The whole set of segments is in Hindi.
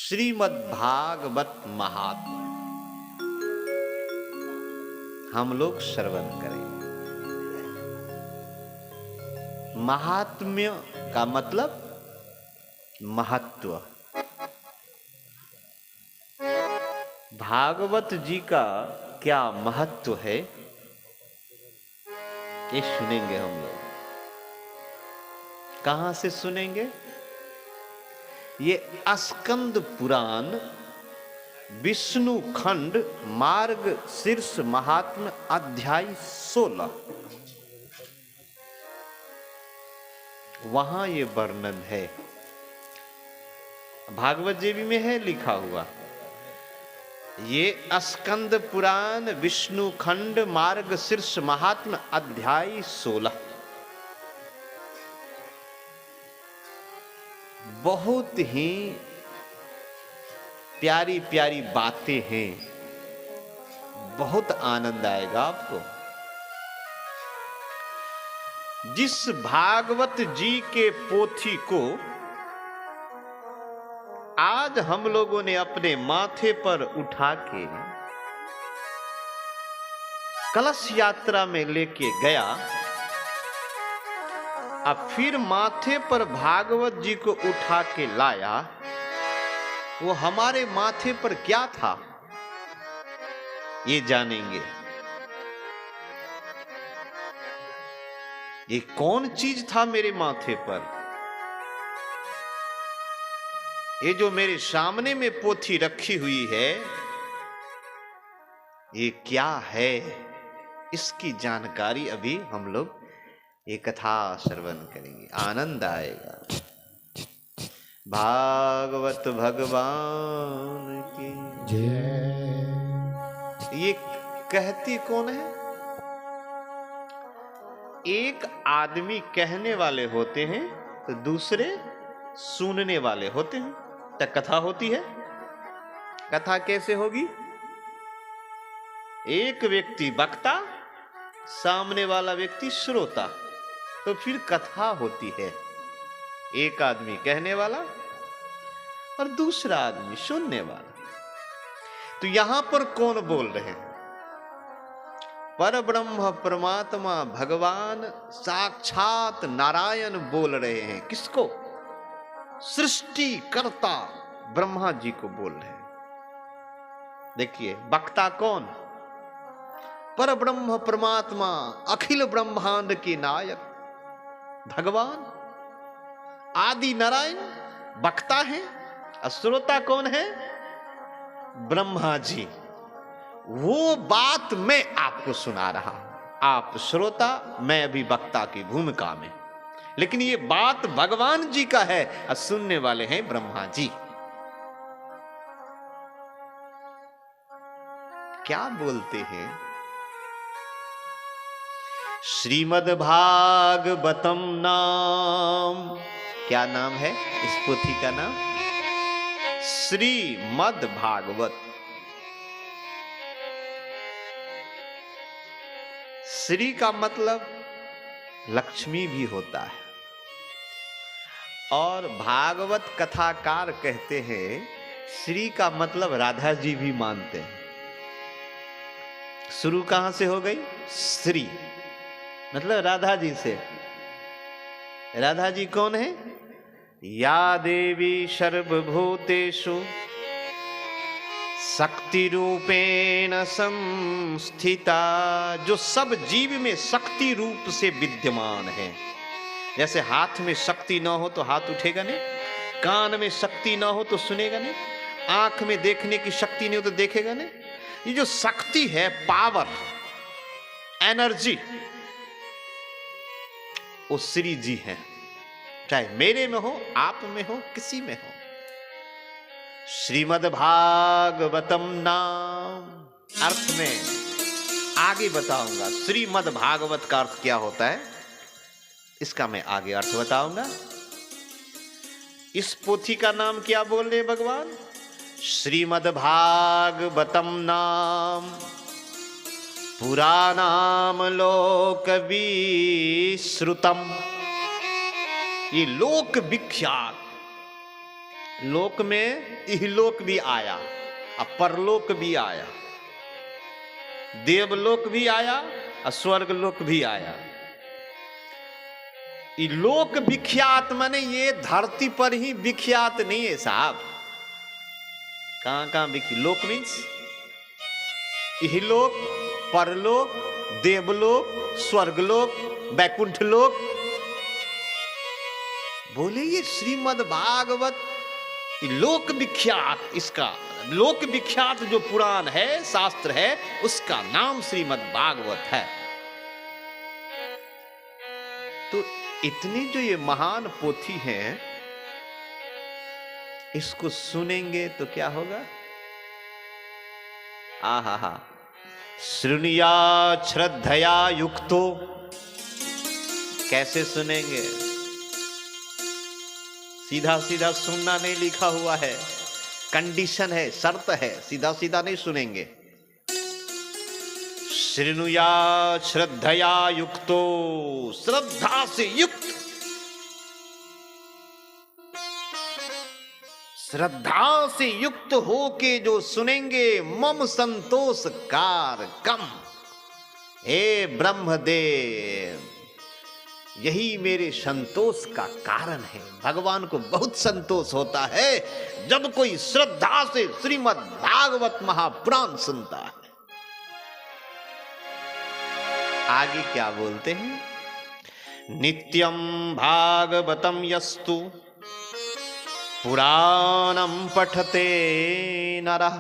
श्रीमद् भागवत महात्म्य हम लोग श्रवण करें। महात्म्य का मतलब महत्व। भागवत जी का क्या महत्व है ये सुनेंगे हम लोग। कहां से सुनेंगे? ये स्कंद पुराण विष्णु खंड मार्ग शीर्ष महात्म्य अध्याय 16 वहां ये वर्णन है। भागवत जी में है लिखा हुआ, ये स्कंद पुराण विष्णु खंड मार्ग शीर्ष महात्म्य अध्याय 16 बहुत ही प्यारी प्यारी बातें हैं। बहुत आनंद आएगा आपको। जिस भागवत जी के पोथी को आज हम लोगों ने अपने माथे पर उठा के कलश यात्रा में लेके गया, अब फिर माथे पर भागवत जी को उठा के लाया, वो हमारे माथे पर क्या था ये जानेंगे। ये कौन चीज था मेरे माथे पर? ये जो मेरे सामने में पोथी रखी हुई है ये क्या है? इसकी जानकारी अभी हम लोग ये कथा श्रवण करेंगे, आनंद आएगा। भागवत भगवान की जय। ये कहती कौन है? एक आदमी कहने वाले होते हैं तो दूसरे सुनने वाले होते हैं, तो कथा होती है। कथा कैसे होगी? एक व्यक्ति वक्ता, सामने वाला व्यक्ति श्रोता, तो फिर कथा होती है। एक आदमी कहने वाला और दूसरा आदमी सुनने वाला। तो यहां पर कौन बोल रहे हैं? पर ब्रह्म परमात्मा भगवान साक्षात नारायण बोल रहे हैं। किसको? सृष्टि कर्ता ब्रह्मा जी को बोल रहे हैं। देखिए वक्ता कौन? पर ब्रह्म परमात्मा अखिल ब्रह्मांड के नायक भगवान आदि नारायण वक्ता है। और श्रोता कौन है? ब्रह्मा जी। वो बात मैं आपको सुना रहा हूं, आप श्रोता, मैं अभी वक्ता की भूमिका में, लेकिन ये बात भगवान जी का है और सुनने वाले हैं ब्रह्मा जी। क्या बोलते हैं? श्रीमद् भागवतम नाम। क्या नाम है इस पोथी का नाम? श्रीमद् भागवत। श्री का मतलब लक्ष्मी भी होता है, और भागवत कथाकार कहते हैं श्री का मतलब राधा जी भी मानते हैं। शुरू कहां से हो गई? श्री मतलब राधा जी से। राधा जी कौन है? या देवी सर्वभूतेषु शक्ति रूपेण संस्थिता, जो सब जीव में शक्ति रूप से विद्यमान है। जैसे हाथ में शक्ति ना हो तो हाथ उठेगा नहीं, कान में शक्ति ना हो तो सुनेगा नहीं, आंख में देखने की शक्ति नहीं हो तो देखेगा नहीं। ये जो शक्ति है, पावर, एनर्जी, वो श्री जी हैं। चाहे मेरे में हो, आप में हो, किसी में हो। श्रीमद् भागवतम नाम अर्थ में आगे बताऊंगा। श्रीमद् भागवत का अर्थ क्या होता है इसका मैं आगे अर्थ बताऊंगा। इस पोथी का नाम क्या बोल रहे भगवान? श्रीमद् भागवतम नाम पुराणाम लोक विश्रुतम। ये लोक विख्यात लोक में इहलोक भी आया, और परलोक भी आया, देवलोक भी आया और स्वर्गलोक भी आया। ये लोक विख्यात माने ये धरती पर ही विख्यात नहीं है साहब। कहां कहां विख्यात? लोक मीन्स इहलोक, परलोक, देवलोक, स्वर्गलोक, वैकुंठ लोक। बोले ये श्रीमद् भागवत लोक विख्यात, इसका लोक विख्यात जो पुराण है, शास्त्र है, उसका नाम श्रीमद् भागवत है। तो इतनी जो ये महान पोथी हैं, इसको सुनेंगे तो क्या होगा? आहा हा, श्रृणुया श्रद्धया युक्तो। कैसे सुनेंगे? सीधा सीधा सुनना नहीं लिखा हुआ है, कंडीशन है, शर्त है, सीधा सीधा नहीं सुनेंगे। श्रृणुया श्रद्धया युक्तो, श्रद्धा से युक्त, श्रद्धा से युक्त होके जो सुनेंगे, मम संतोष कार कम। हे ब्रह्मदेव, यही मेरे संतोष का कारण है। भगवान को बहुत संतोष होता है जब कोई श्रद्धा से श्रीमद् भागवत महापुराण सुनता है। आगे क्या बोलते हैं? नित्यम भागवतम यस्तु पुराणम पठते नरः।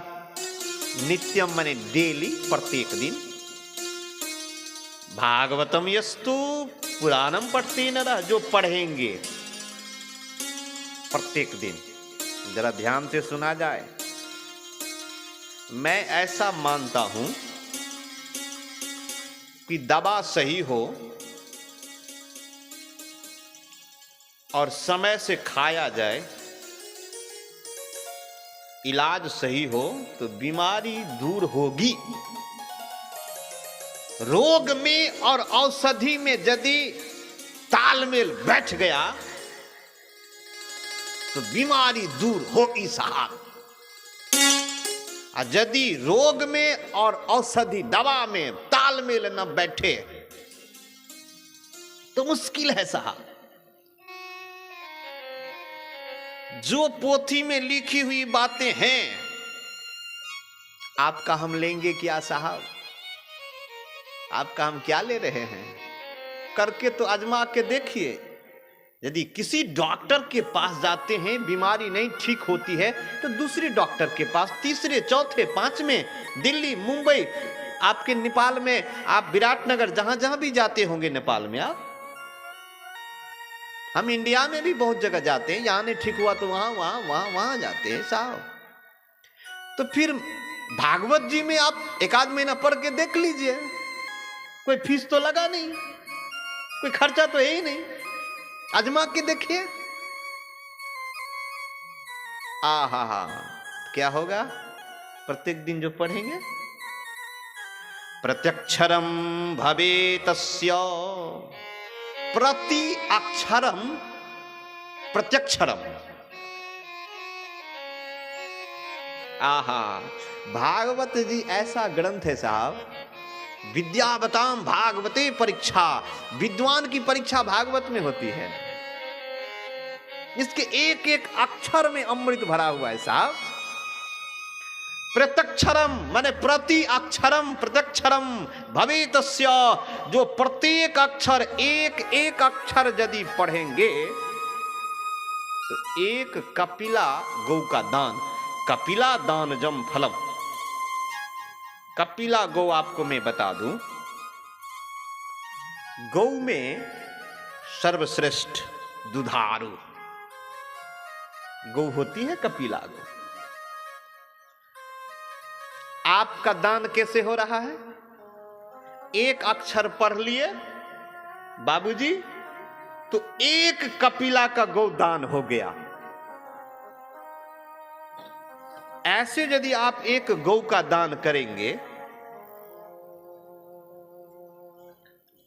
नित्यम माने डेली, प्रत्येक दिन। भागवतम यस्तु पुराणम पठते नरः, जो पढ़ेंगे प्रत्येक दिन। जरा ध्यान से सुना जाए। मैं ऐसा मानता हूं कि दवा सही हो और समय से खाया जाए, इलाज सही हो तो बीमारी दूर होगी। रोग में और औषधि में यदि तालमेल बैठ गया तो बीमारी दूर होगी साहब। और यदि रोग में और औषधि दवा में तालमेल न बैठे तो मुश्किल है साहब। जो पोथी में लिखी हुई बातें हैं, आपका हम लेंगे क्या साहब? आपका हम क्या ले रहे हैं? करके तो आजमा के देखिए। यदि किसी डॉक्टर के पास जाते हैं, बीमारी नहीं ठीक होती है, तो दूसरे डॉक्टर के पास, तीसरे, चौथे, पांचवें, दिल्ली, मुंबई, आपके नेपाल में, आप विराटनगर, जहां जहां भी जाते होंगे नेपाल में आप, हम इंडिया में भी बहुत जगह जाते हैं, यहां नहीं ठीक हुआ तो वहां जाते हैं साहब। तो फिर भागवत जी में आप एक आध महीना पढ़ के देख लीजिए, कोई फीस तो लगा नहीं, कोई खर्चा तो है ही नहीं, आजमा के देखिए। आहा, क्या होगा? प्रत्येक दिन जो पढ़ेंगे, प्रत्यक्षरम भवेतस्य, प्रति अक्षरम प्रत्यक्षरम। आहा, भागवत जी ऐसा ग्रंथ है साहब। विद्यावताम भागवते परीक्षा, विद्वान की परीक्षा भागवत में होती है। इसके एक एक अक्षर में अमृत भरा हुआ है साहब। प्रत्यक्षरम माने प्रति अक्षरम प्रत्यक्षरम भवेतस्य, जो प्रत्येक अक्षर, एक एक अक्षर यदि पढ़ेंगे तो एक कपिला गौ का दान, कपिला दानजम फलम। कपिला गौ आपको मैं बता दूं, गौ में सर्वश्रेष्ठ दुधारू गौ होती है कपिला गौ। आपका दान कैसे हो रहा है? एक अक्षर पढ़ लिए बाबूजी तो एक कपिला का गौ दान हो गया। ऐसे यदि आप एक गौ का दान करेंगे,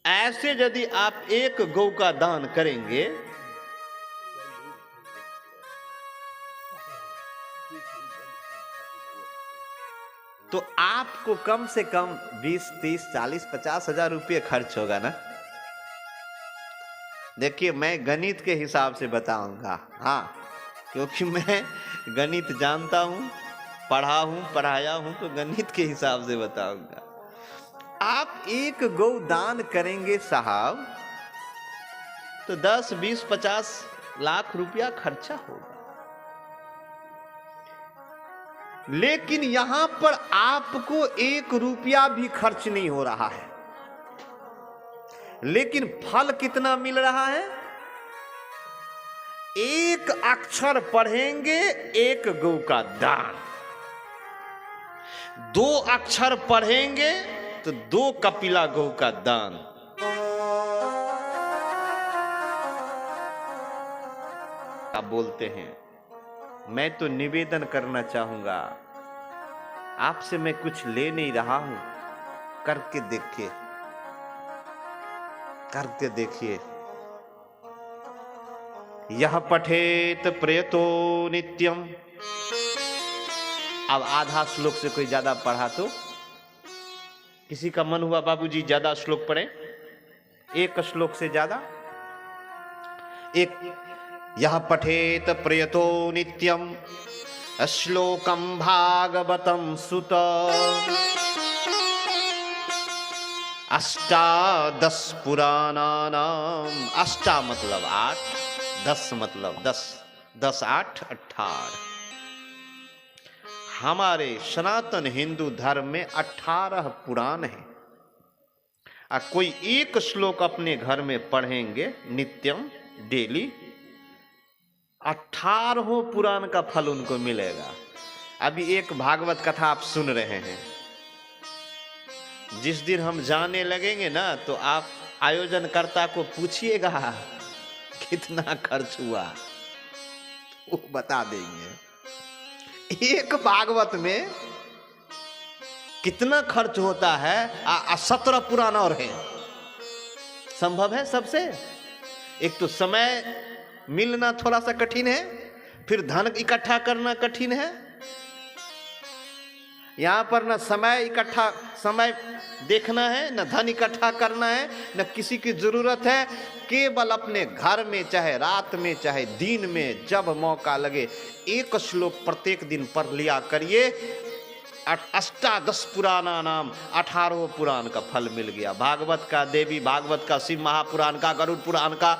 ऐसे यदि आप एक गौ का दान करेंगे तो आपको कम से कम 20, 30, 40, 50 हजार रुपये खर्च होगा ना। देखिए, मैं गणित के हिसाब से बताऊंगा, हाँ, क्योंकि मैं गणित जानता हूं, पढ़ा हूं, पढ़ाया हूं, तो गणित के हिसाब से बताऊंगा। आप एक गौ दान करेंगे साहब, तो 10, 20, 50 लाख रुपया खर्चा होगा। लेकिन यहां पर आपको 1 रुपया भी खर्च नहीं हो रहा है, लेकिन फल कितना मिल रहा है? 1 अक्षर पढ़ेंगे, 1 गौ का दान। 2 अक्षर पढ़ेंगे तो 2 कपिला गौ का दान। आप बोलते हैं, मैं तो निवेदन करना चाहूंगा, आपसे मैं कुछ ले नहीं रहा हूं, करके देखिए, करके देखिए। यह पठेत प्रयतो नित्यम। अब आधा श्लोक से कोई ज्यादा पढ़ा तो, किसी का मन हुआ बाबूजी ज्यादा श्लोक पढ़े, 1 श्लोक से ज्यादा, यह पठेत प्रयतो नित्यम श्लोकम भागवतम सुत। 8 पुराणानाम। 8 मतलब 8, 10 मतलब 10, 10, 8, 18। हमारे सनातन हिंदू धर्म में 18 पुराण हैं। कोई 1 श्लोक अपने घर में पढ़ेंगे नित्यम, डेली, 18 पुराण का फल उनको मिलेगा। अभी एक भागवत कथा आप सुन रहे हैं, जिस दिन हम जाने लगेंगे ना, तो आप आयोजनकर्ता को पूछिएगा कितना खर्च हुआ, वो बता देंगे। 1 भागवत में कितना खर्च होता है, 17 पुराण और है। संभव है सबसे? एक तो समय मिलना थोड़ा सा कठिन है, फिर धन इकट्ठा करना कठिन है। यहां पर न समय देखना है, न धन इकट्ठा करना है, न किसी की जरूरत है। केवल अपने घर में, चाहे रात में, चाहे दिन में, जब मौका लगे 1 श्लोक प्रत्येक दिन पढ़ लिया करिए। 18 पुराना नाम, 18 पुराण का फल मिल गया। भागवत का, देवी भागवत का, शिव महापुराण का, गरुड़ पुराण का,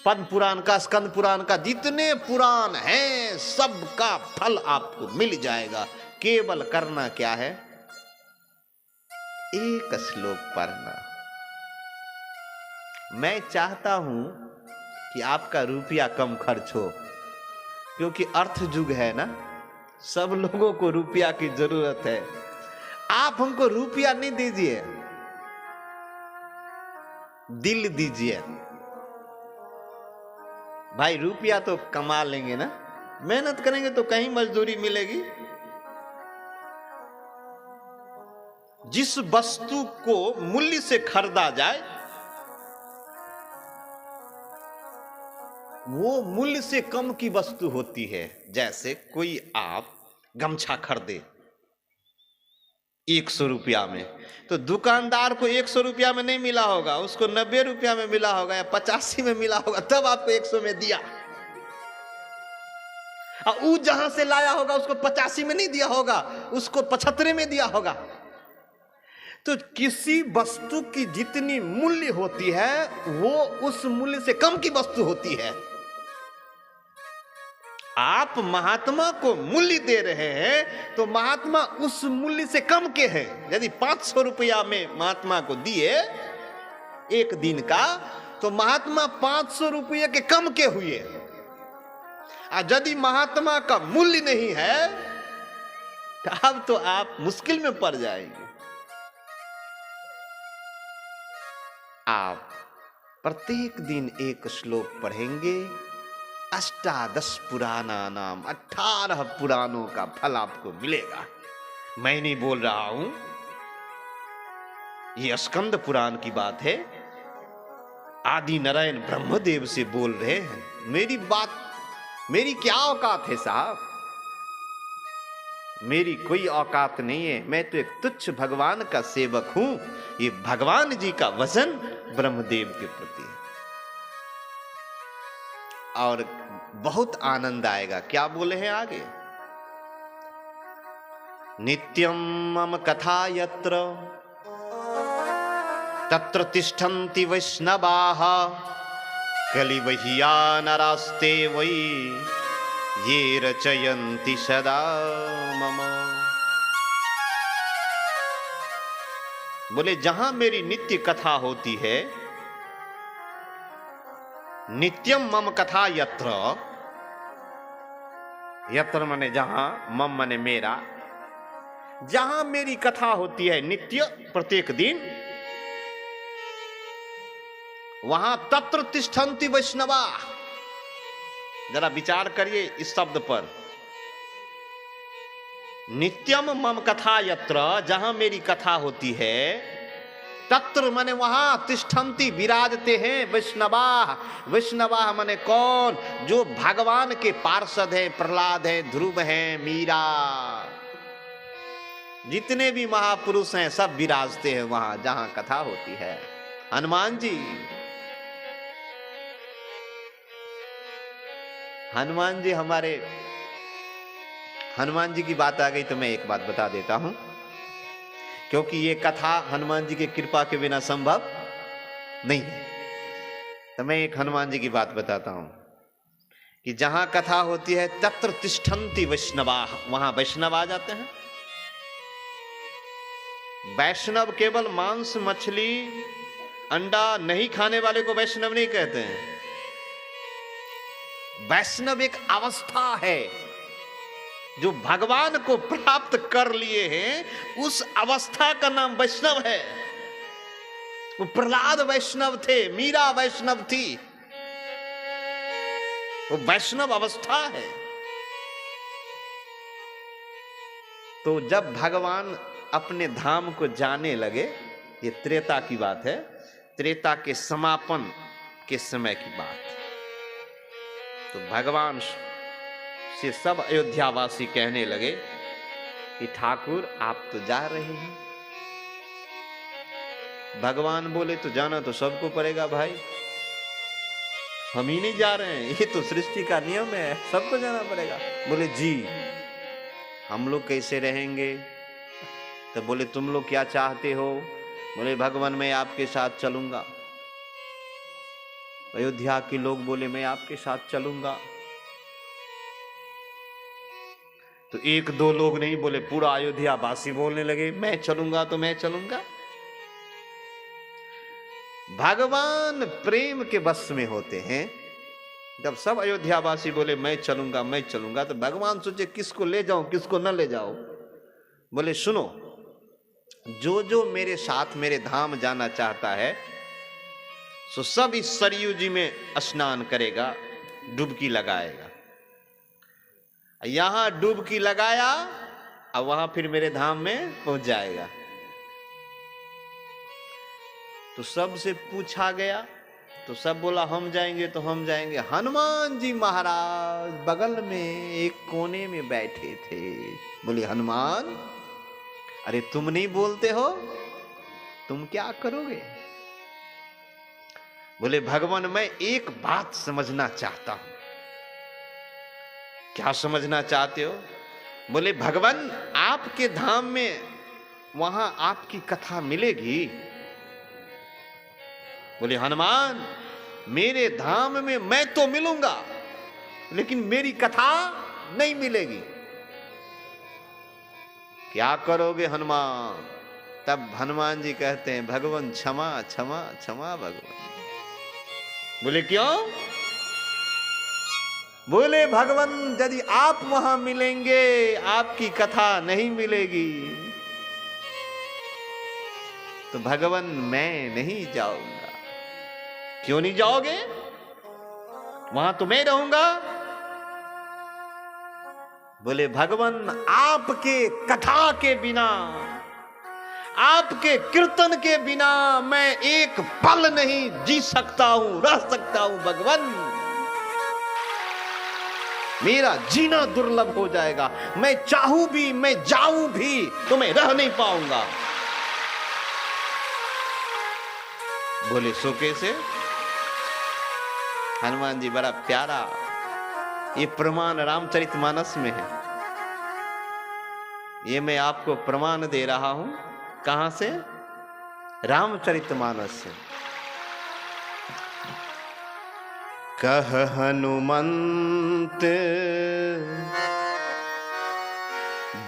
पद्म पुराण का, स्कंद पुराण का, जितने पुराण हैं सबका फल आपको मिल जाएगा। केवल करना क्या है? 1 श्लोक पढ़ना। मैं चाहता हूं कि आपका रुपया कम खर्च हो, क्योंकि अर्थ युग है ना, सब लोगों को रुपया की जरूरत है। आप हमको रुपया नहीं दीजिए, दिल दीजिए। भाई रुपया तो कमा लेंगे ना, मेहनत करेंगे तो कहीं मजदूरी मिलेगी। जिस वस्तु को मूल्य से खरीदा जाए, वो मूल्य से कम की वस्तु होती है। जैसे कोई आप गमछा खरीदे 100 रुपया में, तो दुकानदार को 100 रुपया में नहीं मिला होगा, उसको 90 रुपया में मिला होगा या 85 में मिला होगा, तब आपको 100 में दिया। और वो जहां से लाया होगा उसको 85 में नहीं दिया होगा, उसको 75 में दिया होगा। तो किसी वस्तु की जितनी मूल्य होती है, वो उस मूल्य से कम की वस्तु होती है। आप महात्मा को मूल्य दे रहे हैं, तो महात्मा उस मूल्य से कम के हैं। यदि 500 रुपया में महात्मा को दिए 1 दिन का, तो महात्मा 500 रुपये के कम के हुए। और यदि महात्मा का मूल्य नहीं है, तब तो आप मुश्किल में पड़ जाएंगे। आप प्रत्येक दिन 1 श्लोक पढ़ेंगे, 18 पुराना नाम, 18 पुराणों का फल आपको मिलेगा। मैं नहीं बोल रहा हूं, ये स्कंद पुराण की बात है। आदि नारायण ब्रह्मदेव से बोल रहे हैं। मेरी बात मेरी क्या औकात है साहब, मेरी कोई औकात नहीं है, मैं तो एक तुच्छ भगवान का सेवक हूं। ये भगवान जी का वचन ब्रह्मदेव के प्रति है। और बहुत आनंद आएगा। क्या बोले हैं आगे, नित्यम मम कथा यत्र तत्र तिष्ठन्ति वैष्णवाः कलिवह्या नरास्ते वै ये रचयन्ति सदा मम। बोले जहां मेरी नित्य कथा होती है, नित्यम मम कथा यत्र, यत्र माने जहां, मम माने मेरा, जहां मेरी कथा होती है नित्य प्रत्येक दिन, वहां तत्र तिष्ठन्ति वैष्णवा। जरा विचार करिए इस शब्द पर, नित्यम मम कथा यत्र, जहां मेरी कथा होती है, तत्र माने वहां, तिष्ठन्ति विराजते हैं वैष्णवा। वैष्णवा माने कौन, जो भगवान के पार्षद हैं, प्रहलाद हैं, ध्रुव हैं, मीरा, जितने भी महापुरुष हैं सब विराजते हैं वहां जहां कथा होती है। हनुमान जी, हनुमान जी हमारे, हनुमान जी की बात आ गई तो मैं एक बात बता देता हूं, क्योंकि ये कथा हनुमान जी की कृपा के बिना संभव नहीं है। तो मैं एक हनुमान जी की बात बताता हूं कि जहां कथा होती है तत्र तिष्ठन्ति वैष्णवा, वहां वैष्णव आ जाते हैं। वैष्णव केवल मांस, मछली, अंडा नहीं खाने वाले को वैष्णव नहीं कहते हैं। वैष्णव एक अवस्था है, जो भगवान को प्राप्त कर लिए हैं, उस अवस्था का नाम वैष्णव है। वो प्रहलाद वैष्णव थे, मीरा वैष्णव थी, वो वैष्णव अवस्था है। तो जब भगवान अपने धाम को जाने लगे, ये त्रेता की बात है, त्रेता के समापन के समय की बात। तो भगवान से सब अयोध्यावासी कहने लगे कि ठाकुर आप तो जा रहे हैं। भगवान बोले तो जाना तो सबको पड़ेगा भाई, हम ही नहीं जा रहे हैं, ये तो सृष्टि का नियम है, सबको जाना पड़ेगा। बोले जी हम लोग कैसे रहेंगे? तो बोले तुम लोग क्या चाहते हो? बोले भगवान मैं आपके साथ चलूंगा। अयोध्या के लोग बोले मैं आपके साथ चलूंगा। तो एक दो लोग नहीं बोले, पूरा अयोध्या वासी बोलने लगे मैं चलूंगा तो मैं चलूंगा। भगवान प्रेम के बस में होते हैं। जब सब अयोध्यावासी बोले मैं चलूंगा, तो भगवान सोचे किसको ले जाऊं किसको न ले जाऊं। बोले सुनो, जो जो मेरे साथ मेरे धाम जाना चाहता है सो सब इस सरयू जी में स्नान करेगा, डुबकी लगाएगा। यहां डुबकी लगाया और वहां फिर मेरे धाम में पहुंच जाएगा। तो सबसे पूछा गया तो सब बोला हम जाएंगे तो हम जाएंगे। हनुमान जी महाराज बगल में एक कोने में बैठे थे। बोले हनुमान अरे तुम नहीं बोलते हो, तुम क्या करोगे? बोले भगवान मैं एक बात समझना चाहता हूं। क्या समझना चाहते हो? बोले भगवान आपके धाम में वहां आपकी कथा मिलेगी। बोले हनुमान मेरे धाम में मैं तो मिलूंगा लेकिन मेरी कथा नहीं मिलेगी। क्या करोगे हनुमान? तब हनुमान जी कहते हैं भगवान क्षमा क्षमा क्षमा भगवान। बोले क्यों? बोले भगवान यदि आप वहां मिलेंगे आपकी कथा नहीं मिलेगी तो भगवान मैं नहीं जाऊंगा। क्यों नहीं जाओगे? वहां तो मैं रहूंगा। बोले भगवान आपके कथा के बिना, आपके कीर्तन के बिना मैं एक पल नहीं जी सकता हूं, रह सकता हूं भगवान। मेरा जीना दुर्लभ हो जाएगा, मैं चाहूं भी, मैं जाऊं भी तो मैं रह नहीं पाऊंगा। बोले सो कैसे? हनुमान जी बड़ा प्यारा ये प्रमाण रामचरितमानस में है, ये मैं आपको प्रमाण दे रहा हूं। कहां से? रामचरितमानस से। कह हनुमंत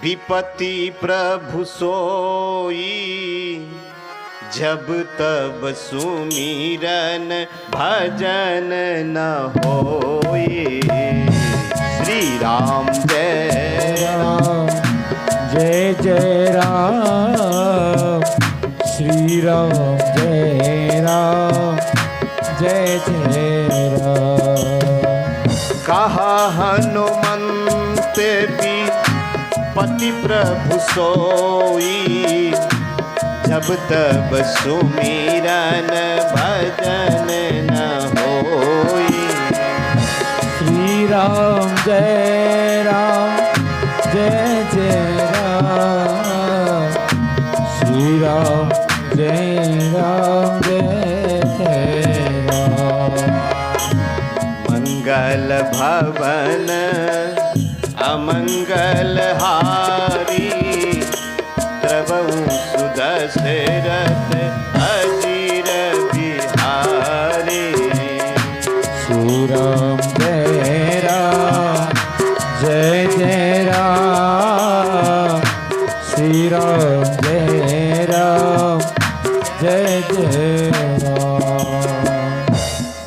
विपत्ति प्रभु सोई, जब तब सुमिरन भजन न होई। श्री राम जय राम जय जय राम, श्री राम जय राम जय जय राम। कहा हनुमंत विपत्ति प्रभु सोई, जब तब सुमिरन भजन न होई। श्री राम जय राम जय जय राम, श्री राम जय राम जय जय राम। मंगल भवन अमंगल हारी, द्रवहु सुदशरथ अजीर बिहारी। श्री राम जय राम जय जय राम, श्री राम जय राम जय जय राम।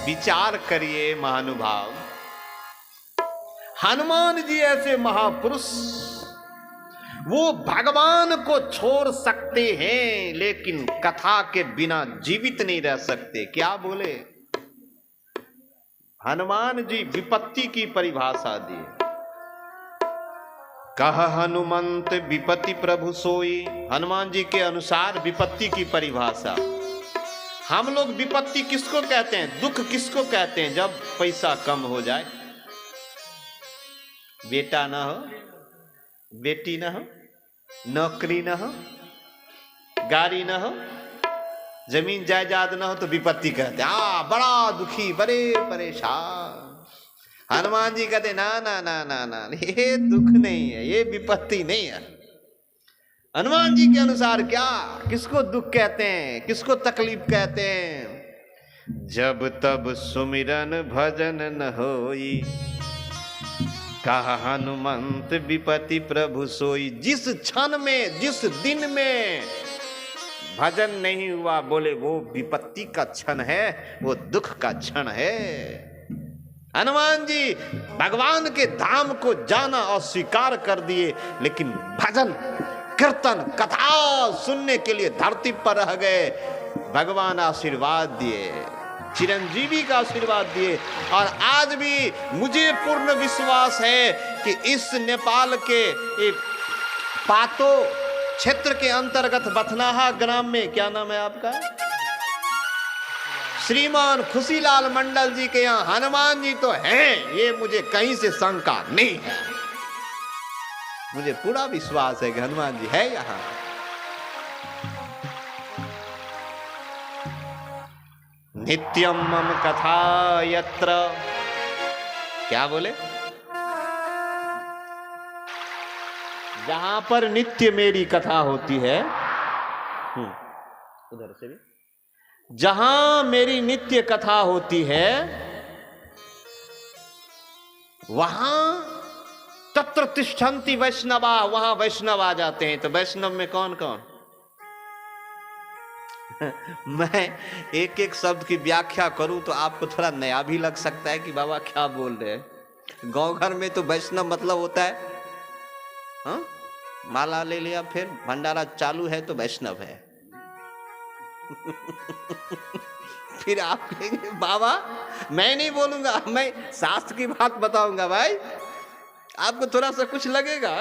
विचार करिए महानुभाव, हनुमान जी ऐसे महापुरुष, वो भगवान को छोड़ सकते हैं लेकिन कथा के बिना जीवित नहीं रह सकते। क्या बोले? हनुमान जी विपत्ति की परिभाषा दी। कह हनुमंत विपत्ति प्रभु सोई, हनुमान जी के अनुसार विपत्ति की परिभाषा। हम लोग विपत्ति किसको कहते हैं, दुख किसको कहते हैं? जब पैसा कम हो जाए, बेटा ना हो, बेटी ना हो, नौकरी ना हो, गाड़ी ना हो, जमीन जायदाद ना हो तो विपत्ति कहते हैं। बड़ा दुखी, बड़े परेशान। हनुमान जी कहते ना ना ना ना ना, ये दुख नहीं है, ये विपत्ति नहीं है। हनुमान जी के अनुसार क्या, किसको दुख कहते हैं, किसको तकलीफ कहते हैं? जब तब सुमिरन भजन न होई, कहा हनुमंत विपत्ति प्रभु सोई। जिस क्षण में, जिस दिन में भजन नहीं हुआ, बोले वो विपत्ति का क्षण है, वो दुख का क्षण है। हनुमान जी भगवान के धाम को जाना अस्वीकार कर दिए, लेकिन भजन कीर्तन कथा सुनने के लिए धरती पर रह गए। भगवान आशीर्वाद दिए, चिरंजीवी का आशीर्वाद दिए। और आज भी मुझे पूर्ण विश्वास है कि इस नेपाल के पातो क्षेत्र के अंतर्गत बथनाहा ग्राम में, क्या नाम है आपका, श्रीमान खुशीलाल मंडल जी के यहाँ हनुमान जी तो हैं, ये मुझे कहीं से शंका नहीं है। मुझे पूरा विश्वास है कि हनुमान जी है यहाँ। नित्यम मम कथा यत्र, क्या बोले? जहां पर नित्य मेरी कथा होती है, उधर से भी, जहां मेरी नित्य कथा होती है, वहां तत्र तिष्ठन्ति वैष्णवा, वहां वैष्णव आ जाते हैं। तो वैष्णव में कौन कौन? मैं एक एक शब्द की व्याख्या करूं तो आपको थोड़ा नया भी लग सकता है कि बाबा क्या बोल रहे हैं। गांव घर में तो वैष्णव मतलब होता है, हाँ, माला ले लिया, फिर भंडारा चालू है तो वैष्णव है। फिर आप कहेंगे बाबा मैं नहीं बोलूंगा, मैं शास्त्र की बात बताऊंगा। भाई आपको थोड़ा सा कुछ लगेगा।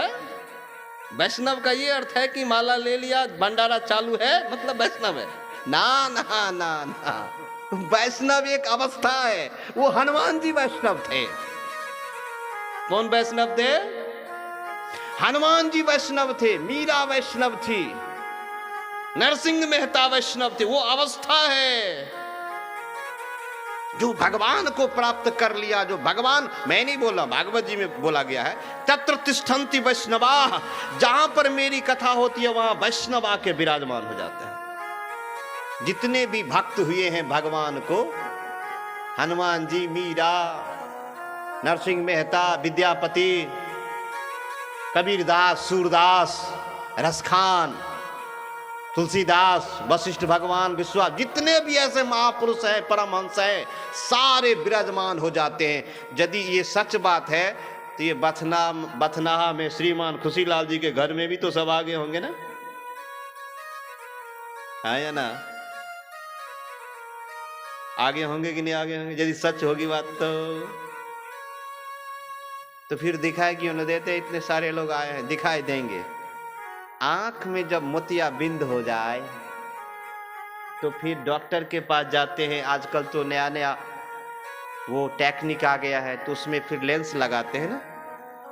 वैष्णव का ये अर्थ है कि माला ले लिया, भंडारा चालू है, मतलब वैष्णव है। ना ना ना ना, वैष्णव एक अवस्था है। वो हनुमान जी वैष्णव थे। कौन वैष्णव थे? हनुमान जी वैष्णव थे, मीरा वैष्णव थी, नरसिंह मेहता वैष्णव थे। वो अवस्था है जो भगवान को प्राप्त कर लिया, जो भगवान, मैं नहीं बोला, भागवत जी में बोला गया है, तत्र तिष्ठन्ति वैष्णवा, जहां पर मेरी कथा होती है वहां वैष्णव आके विराजमान हो जाते हैं। जितने भी भक्त हुए हैं भगवान को, हनुमान जी, मीरा, नरसिंह मेहता, विद्यापति, कबीरदास, सूरदास, रसखान, तुलसीदास, वशिष्ठ भगवान, विश्वास, जितने भी ऐसे महापुरुष हैं, परमहंस हैं, सारे विराजमान हो जाते हैं। यदि ये सच बात है तो ये बथनाहा में श्रीमान खुशीलाल जी के घर में भी तो सब आगे होंगे ना, है या ना? आगे होंगे कि नहीं आगे होंगे? यदि सच होगी बात तो फिर दिखाई क्यों न देते? इतने सारे लोग आए हैं, दिखाई देंगे। आंख में जब मोतियाबिंद हो जाए तो फिर डॉक्टर के पास जाते हैं। आजकल तो नया नया वो टेक्निक आ गया है, तो उसमें फिर लेंस लगाते हैं ना।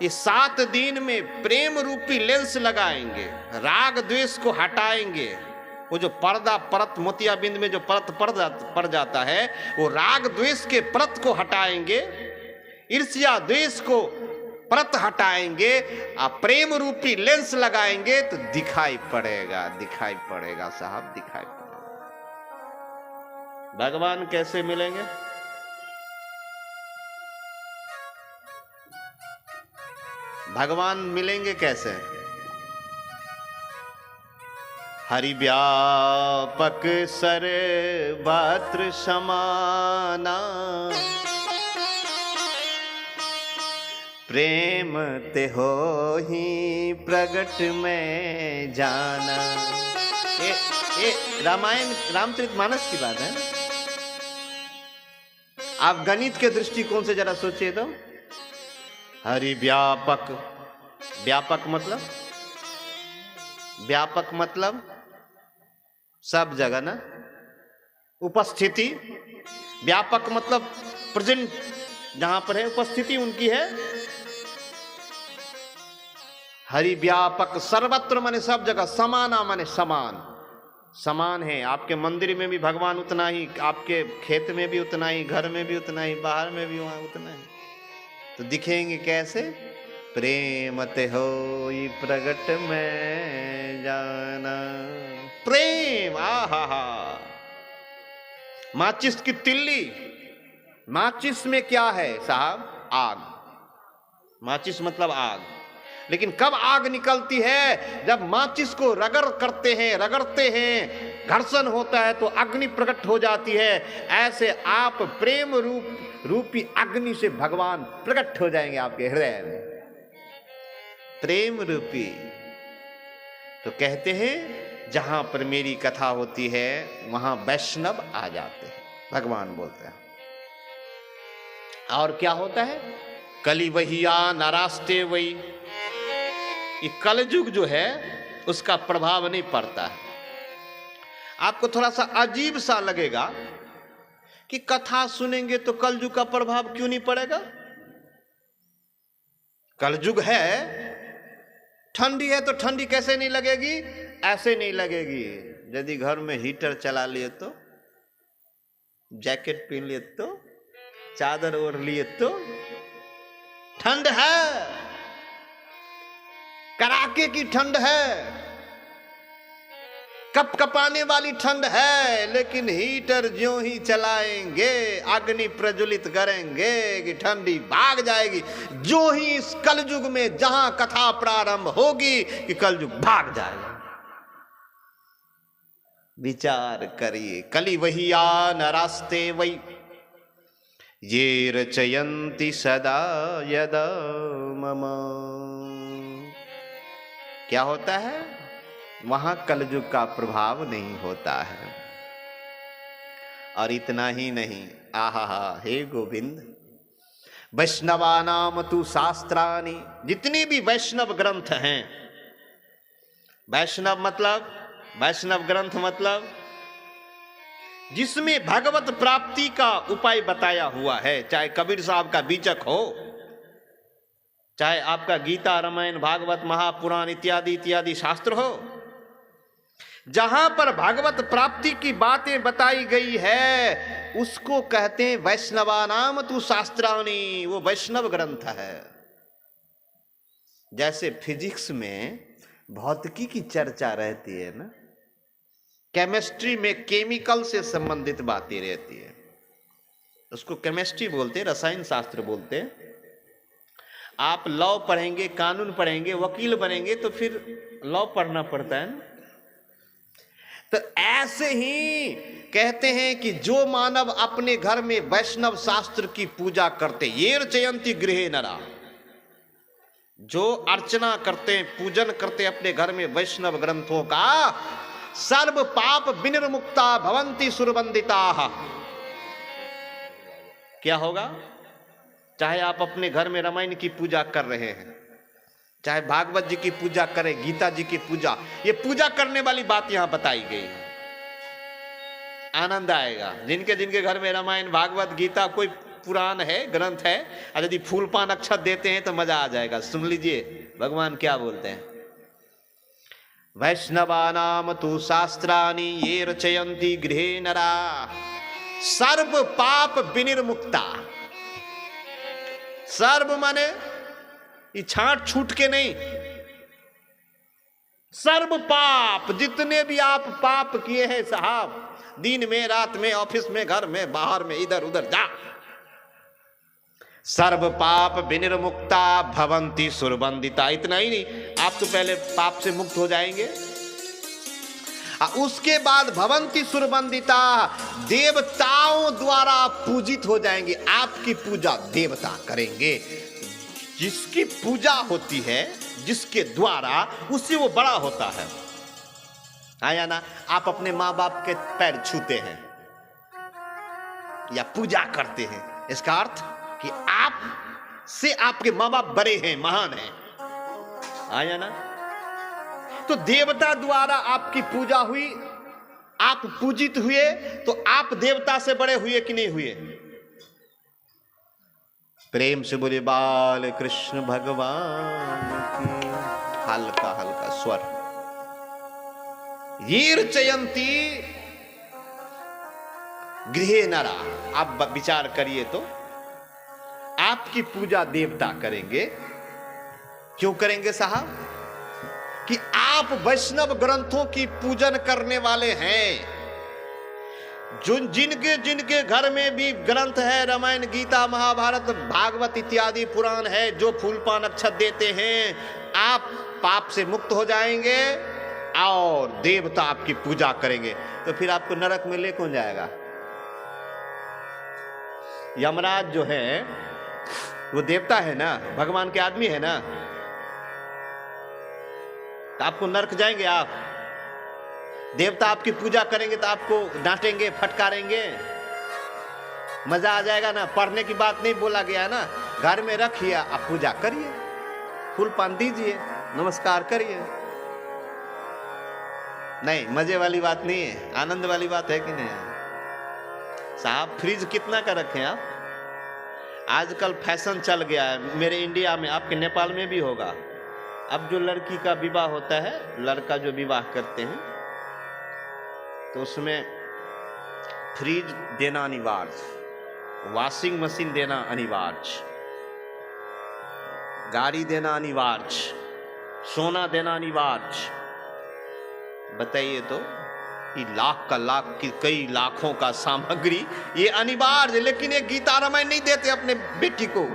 ये 7 दिन में प्रेम रूपी लेंस लगाएंगे, राग द्वेष को हटाएंगे। वो जो पर्दा परत मोतियाबिंद में जो परत पड़ जाता है, वो राग द्वेष के परत को हटाएंगे, ईर्ष्या द्वेष को परत हटाएंगे, आप प्रेम रूपी लेंस लगाएंगे तो दिखाई पड़ेगा, दिखाई पड़ेगा साहब, दिखाई पड़ेगा। भगवान कैसे मिलेंगे? भगवान मिलेंगे कैसे? हरि व्यापक सर्वत्र समाना, प्रेम ते हो ही प्रगट में जाना। ये रामायण रामचरितमानस की बात है। आप गणित के दृष्टिकोण से जरा सोचिए तो, हरि व्यापक, व्यापक मतलब सब जगह ना, उपस्थिति। व्यापक मतलब प्रेजेंट, जहां पर है उपस्थिति उनकी है। हरि व्यापक, सर्वत्र माने सब जगह, समाना माने समान, समान है। आपके मंदिर में भी भगवान उतना ही, आपके खेत में भी उतना ही, घर में भी उतना ही, बाहर में भी वहां उतना ही। तो दिखेंगे कैसे? प्रेम ते होई प्रगट में जाना। प्रेम, आहा। माचिस की तिल्ली, माचिस में क्या है साहब? आग। माचिस मतलब आग। लेकिन कब आग निकलती है? जब माचिस को रगड़ते हैं, घर्षण होता है तो अग्नि प्रकट हो जाती है। ऐसे आप प्रेम रूपी अग्नि से भगवान प्रकट हो जाएंगे आपके हृदय में, प्रेम रूपी। तो कहते हैं जहां पर मेरी कथा होती है वहां वैष्णव आ जाते हैं, भगवान बोलते हैं। और क्या होता है? कली वहिया नारास्ते वही, ये कलयुग जो है उसका प्रभाव नहीं पड़ता है। आपको थोड़ा सा अजीब सा लगेगा कि कथा सुनेंगे तो कलयुग का प्रभाव क्यों नहीं पड़ेगा? कलयुग है, ठंडी है तो ठंडी कैसे नहीं लगेगी? ऐसे नहीं लगेगी। यदि घर में हीटर चला लिए तो, जैकेट पहन लिए तो, चादर ओढ़ लिए तो, ठंड है, कड़ाके की ठंड है, कपकपाने वाली ठंड है। लेकिन हीटर ज्यों ही चलाएंगे, अग्नि प्रज्वलित करेंगे कि ठंडी भाग जाएगी। जो ही इस कलयुग में जहां कथा प्रारंभ होगी कि कलयुग भाग जाएगा। विचार करिए, कली वहिया नरास्ते वही, ये रचयन्ति सदा यदा मम। क्या होता है? वहां कलयुग का प्रभाव नहीं होता है। और इतना ही नहीं, आहा हे गोविंद, वैष्णवा नाम तू शास्त्रानि, जितने भी वैष्णव ग्रंथ हैं, वैष्णव ग्रंथ मतलब जिसमें भगवत प्राप्ति का उपाय बताया हुआ है, चाहे कबीर साहब का बीचक हो, चाहे आपका गीता, रामायण, भागवत, महापुराण इत्यादि इत्यादि शास्त्र हो, जहां पर भागवत प्राप्ति की बातें बताई गई है उसको कहते हैं वैष्णवानाम तु शास्त्राणि, वो वैष्णव ग्रंथ है। जैसे फिजिक्स में भौतिकी की चर्चा रहती है ना, केमिस्ट्री में केमिकल से संबंधित बातें रहती है, उसको केमिस्ट्री बोलते हैं, रसायन शास्त्र बोलते हैं। आप लॉ पढ़ेंगे, कानून पढ़ेंगे, वकील बनेंगे तो फिर लॉ पढ़ना पड़ता है ना। तो ऐसे ही कहते हैं कि जो मानव अपने घर में वैष्णव शास्त्र की पूजा करते, ये चयंती गृहे नरा, जो अर्चना करते, पूजन करते अपने घर में वैष्णव ग्रंथों का, सर्व पाप विनिर्मुक्ता भवंती सुरवंदिता। क्या होगा? चाहे आप अपने घर में रामायण की पूजा कर रहे हैं, चाहे भागवत जी की पूजा करें, गीता जी की पूजा, ये पूजा करने वाली बात यहां बताई गई है। आनंद आएगा जिनके जिनके घर में रामायण, भागवत, गीता, कोई पुराण है, ग्रंथ है, और यदि फूल पान अक्षत देते हैं तो मजा आ जाएगा। सुन लीजिए भगवान क्या बोलते हैं, वैष्णवानाम तु शास्त्राणि ये रचयन्ति गृहे नरा सर्व पाप विनिर्मुक्ता। सर्व माने ये छांट छूट के नहीं, सर्व पाप, जितने भी आप पाप किए हैं साहब, दिन में, रात में, ऑफिस में, घर में, बाहर में, इधर उधर जा, सर्व पाप विनिर्मुक्ता भवंती सुरबंदिता। इतना ही नहीं, आप तो पहले पाप से मुक्त हो जाएंगे, उसके बाद भवंती सुरबंदिता, देवताओं द्वारा पूजित हो जाएंगे। आपकी पूजा देवता करेंगे। जिसकी पूजा होती है, जिसके द्वारा, उससे वो बड़ा होता है। आया ना? आप अपने माँ बाप के पैर छूते हैं या पूजा करते हैं, इसका अर्थ कि आप से आपके माँ बाप बड़े हैं, महान हैं। आया ना? तो देवता द्वारा आपकी पूजा हुई, आप पूजित हुए, तो आप देवता से बड़े हुए कि नहीं हुए? प्रेम से बोले बाल कृष्ण भगवान की। हल्का हल्का स्वर। ये चयंती गृहे नरा। आप विचार करिए तो आपकी पूजा देवता करेंगे। क्यों करेंगे साहब? कि आप वैष्णव ग्रंथों की पूजन करने वाले हैं। जो जिनके जिनके घर में भी ग्रंथ है, रामायण, गीता, महाभारत, भागवत इत्यादि पुराण है, जो फूल पान अक्षत देते हैं, आप पाप से मुक्त हो जाएंगे और देवता आपकी पूजा करेंगे। तो फिर आपको नरक में ले कौन जाएगा? यमराज जो है वो देवता है ना, भगवान के आदमी है ना, तो आपको नरक जाएंगे आप? देवता आपकी पूजा करेंगे तो आपको डांटेंगे, फटकारेंगे, मजा आ जाएगा ना। पढ़ने की बात नहीं बोला गया ना, घर में रखिए, आप पूजा करिए, फूल पान दीजिए, नमस्कार करिए। नहीं, मजे वाली बात नहीं है, आनंद वाली बात है कि नहीं साहब? फ्रिज कितना का रखें आप? आजकल फैशन चल गया है, मेरे इंडिया में, आपके नेपाल में भी होगा। अब जो लड़की का विवाह होता है, लड़का जो विवाह करते हैं, तो उसमें फ्रिज देना अनिवार्य, वॉशिंग मशीन देना अनिवार्य, गाड़ी देना अनिवार्य, सोना देना अनिवार्य। बताइए तो, ये लाख का लाख की, कई लाखों का सामग्री ये अनिवार्य, लेकिन ये गीता रामायण नहीं देते अपने बेटी को।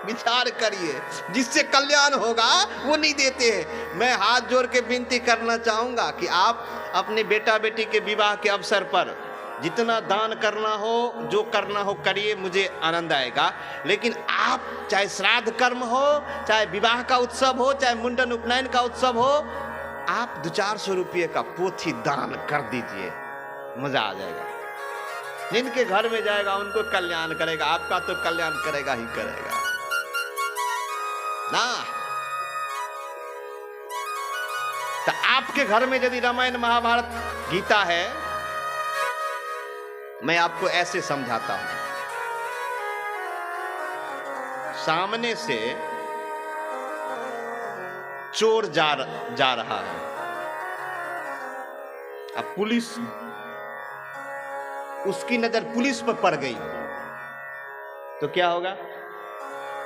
विचार करिए, जिससे कल्याण होगा वो नहीं देते हैं। मैं हाथ जोड़ के विनती करना चाहूंगा कि आप अपने बेटा बेटी के विवाह के अवसर पर जितना दान करना हो, जो करना हो करिए, मुझे आनंद आएगा। लेकिन आप चाहे श्राद्ध कर्म हो, चाहे विवाह का उत्सव हो, चाहे मुंडन उपनयन का उत्सव हो, आप 200-400 रुपये का पोथी दान कर दीजिए, मजा आ जाएगा। जिनके घर में जाएगा उनको कल्याण करेगा, आपका तो कल्याण करेगा ही करेगा ना। तो आपके घर में यदि रामायण, महाभारत, गीता है, मैं आपको ऐसे समझाता हूं, सामने से चोर जा रहा है। अब पुलिस, उसकी नजर पुलिस पर पड़ गई तो क्या होगा,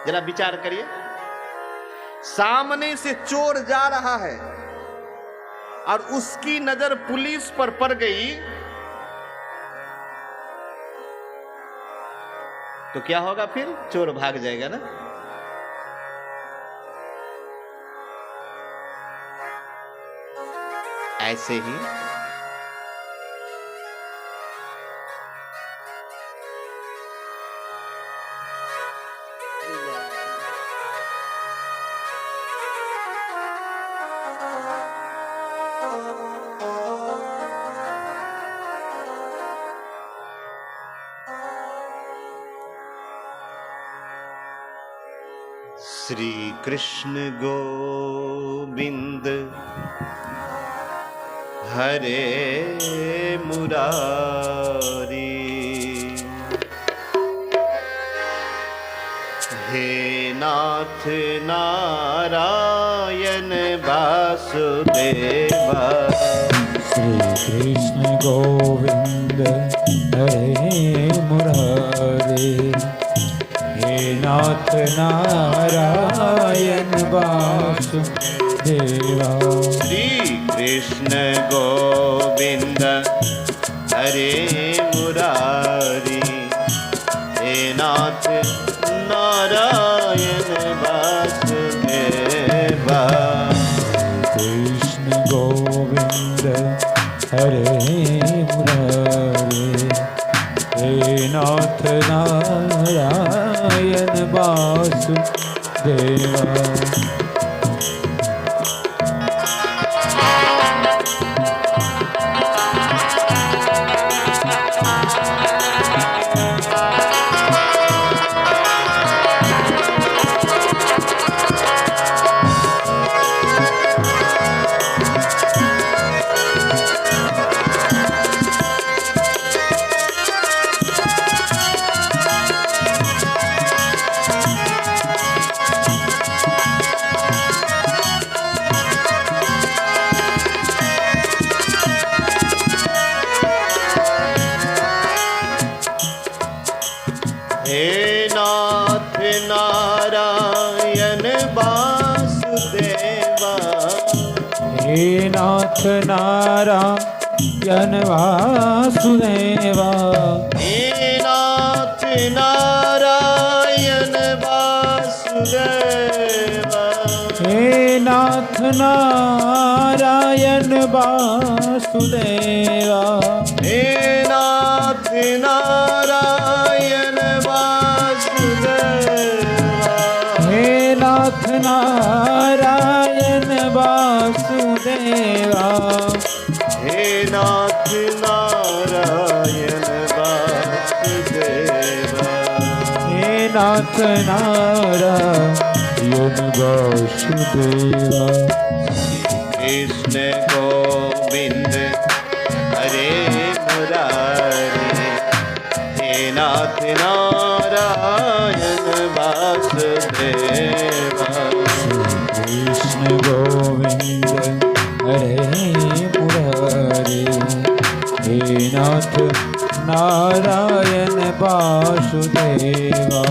जरा विचार करिए। सामने से चोर जा रहा है और उसकी नजर पुलिस पर पड़ गई तो क्या होगा, फिर चोर भाग जाएगा ना। ऐसे ही श्री कृष्ण गोविंद हरे मुरारी, हे नाथ नारायण वासुदेवा। श्री कृष्ण गोविंद हरे मुरारी, हे नाथ नारायण वासुदेवा। श्री कृष्ण गोविंद हरे मुरारी, हे नाथ नारायण वासुदेवा। कृष्ण गोविंद हरे मुरारी, हे नाथ नारायण वासुदेवा। हे नाथ नारायण वासुदेवा, हे नाथ नारायण वासुदेवा। हे नाथ नारायण वासुदेवा। हे नाथ नारायण वासुदेवा। हे नाथ नारायण वासुदेवा। हे नाथ नारायण वासुदेवा। हे नाथ नारायण वासुदेवा। हे नाथ नारायण वासुदेवा। कृष्ण गोविंद हरे मुरारी, हे नाथ नारायण वासुदेवा। कृष्ण गोविंद हरे मुरारी, हे नाथ नारायण वासुदेवा।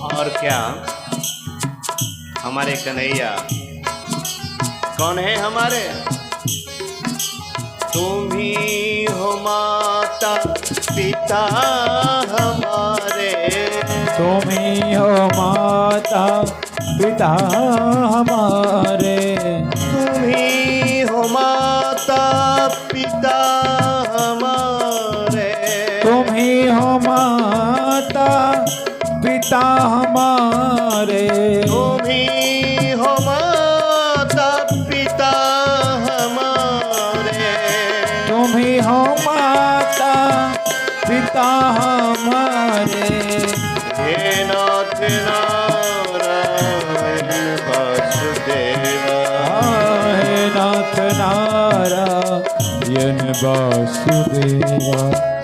और क्या, हमारे कन्हैया कौन है हमारे? तुम ही हो माता पिता हमारे, तुम ही हो माता पिता हमारे, तुम ही हो माता पिता हमारे, तुम ही हो माता पिता हमारे, तुम ही हो माता पिता हमारे, तुम ही हो माता पिता हमारे। हे नाथ नारायण वासुदेवा, हे नाथ नारायण वासुदेवा।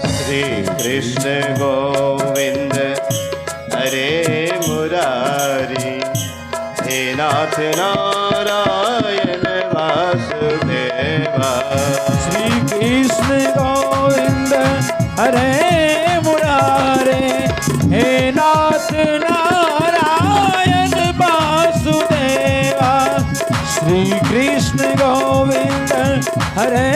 श्री कृष्ण गोविंद हरे मुरारी, हे नाथ नारायण वासुदेवा। श्री कृष्ण गोविंद हरे मुरारे, हे नाथ नारायण वासुदेवा। श्री कृष्ण गोविंद हरे